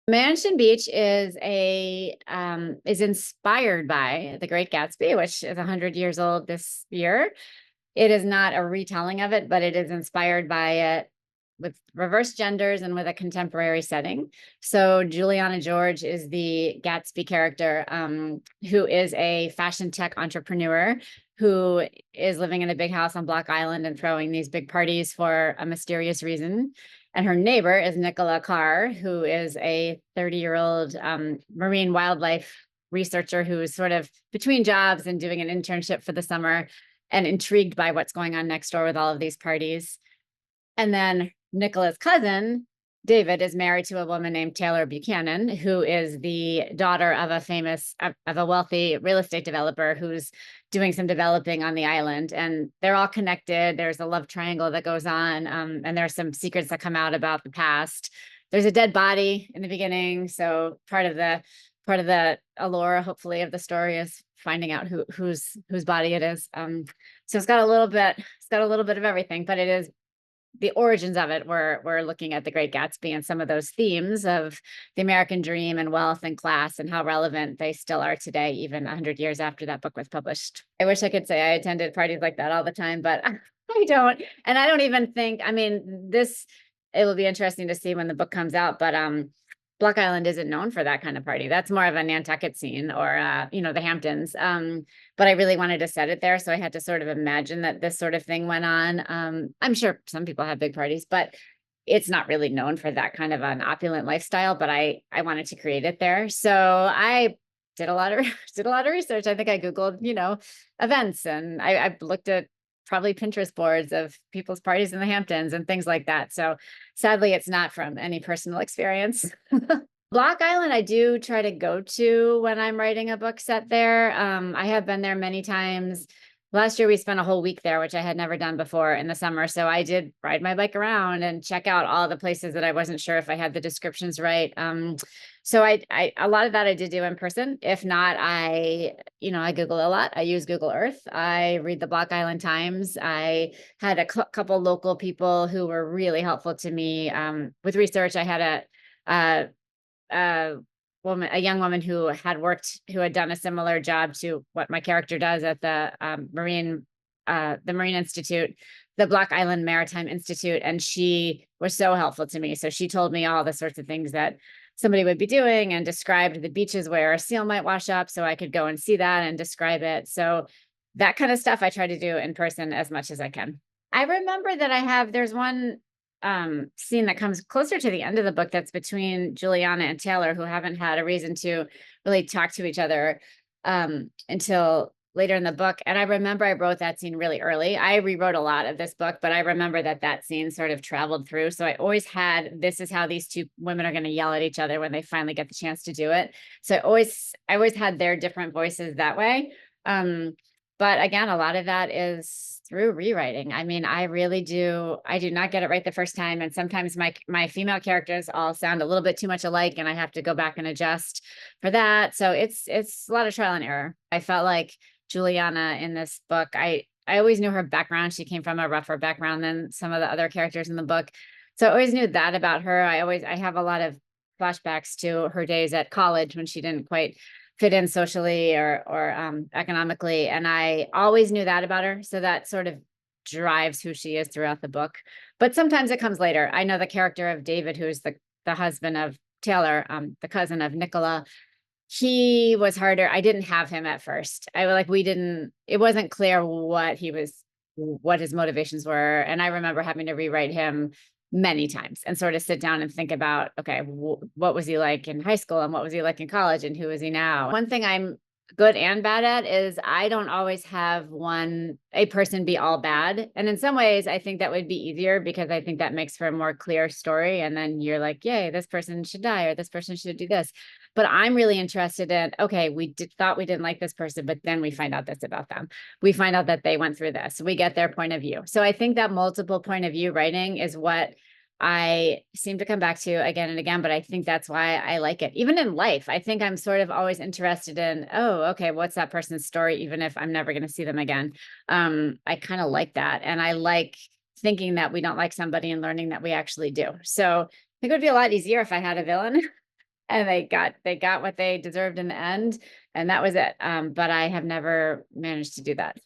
Mansion Beach is inspired by The Great Gatsby, which is 100 years old this year. It is not a retelling of it, but it is inspired by it with reverse genders and with a contemporary setting. So Juliana George is the Gatsby character, who is a fashion tech entrepreneur who is living in a big house on Block Island and throwing these big parties for a mysterious reason. And her neighbor is Nicola Carr, who is a 30-year-old marine wildlife researcher who is sort of between jobs and doing an internship for the summer and intrigued by what's going on next door with all of these parties. And then Nicola's cousin, David, is married to a woman named Taylor Buchanan, who is the daughter of a wealthy real estate developer who's doing some developing on the island. And they're all connected. There's a love triangle that goes on, and there's some secrets that come out about the past. There's a dead body in the beginning, so part of the allure, hopefully, of the story is finding out whose body it is. So it's got a little bit of everything, but it is the origins of it. We're looking at The Great Gatsby and some of those themes of the American dream and wealth and class and how relevant they still are today, even 100 years after that book was published. I wish I could say I attended parties like that all the time, but I don't. And I don't even think, I mean, it will be interesting to see when the book comes out, but Block Island isn't known for that kind of party. That's more of a Nantucket scene or, the Hamptons. But I really wanted to set it there. So I had to sort of imagine that this sort of thing went on. I'm sure some people have big parties, but it's not really known for that kind of an opulent lifestyle, but I wanted to create it there. So I did a lot of did a lot of research. I think I Googled, events, and I looked at probably Pinterest boards of people's parties in the Hamptons and things like that. So sadly, it's not from any personal experience. Block Island, I do try to go to when I'm writing a book set there. I have been there many times. Last year, we spent a whole week there, which I had never done before in the summer. So I did ride my bike around and check out all the places that I wasn't sure if I had the descriptions right. So a lot of that I did do in person. If not, I Google a lot. I use Google Earth. I read the Block Island Times. I had a couple local people who were really helpful to me with research. I had a a young woman who had done a similar job to what my character does at the Marine Institute, the Block Island Maritime Institute, and she was so helpful to me. So she told me all the sorts of things that somebody would be doing and described the beaches where a seal might wash up, so I could go and see that and describe it. So that kind of stuff I try to do in person as much as I can. I remember that there's one scene that comes closer to the end of the book that's between Juliana and Taylor, who haven't had a reason to really talk to each other until later in the book. And I remember I wrote that scene really early. I rewrote a lot of this book, but I remember that scene sort of traveled through. So I always had, this is how these two women are going to yell at each other when they finally get the chance to do it. So I always had their different voices that way. But again, a lot of that is through rewriting. I mean, I do not get it right the first time. And sometimes my female characters all sound a little bit too much alike and I have to go back and adjust for that. So it's a lot of trial and error. I felt like Juliana in this book, I always knew her background. She came from a rougher background than some of the other characters in the book. So I always knew that about her. I have a lot of flashbacks to her days at college when she didn't quite fit in socially or economically. And I always knew that about her. So that sort of drives who she is throughout the book. But sometimes it comes later. I know the character of David, who's the husband of Taylor, the cousin of Nicola. He was harder. I didn't have him at first. It wasn't clear what his motivations were. And I remember having to rewrite him many times and sort of sit down and think about, okay, what was he like in high school and what was he like in college and who is he now? One thing I'm good and bad at is I don't always have a person be all bad. And in some ways, I think that would be easier because I think that makes for a more clear story. And then you're like, yay, this person should die or this person should do this. But I'm really interested in, okay, thought we didn't like this person, but then we find out this about them. We find out that they went through this. We get their point of view. So I think that multiple point of view writing is what I seem to come back to again and again, but I think that's why I like it. Even in life, I think I'm sort of always interested in, oh, okay, what's that person's story, even if I'm never going to see them again. I kind of like that. And I like thinking that we don't like somebody and learning that we actually do. So I think it would be a lot easier if I had a villain. And they got what they deserved in the end, and that was it. But I have never managed to do that.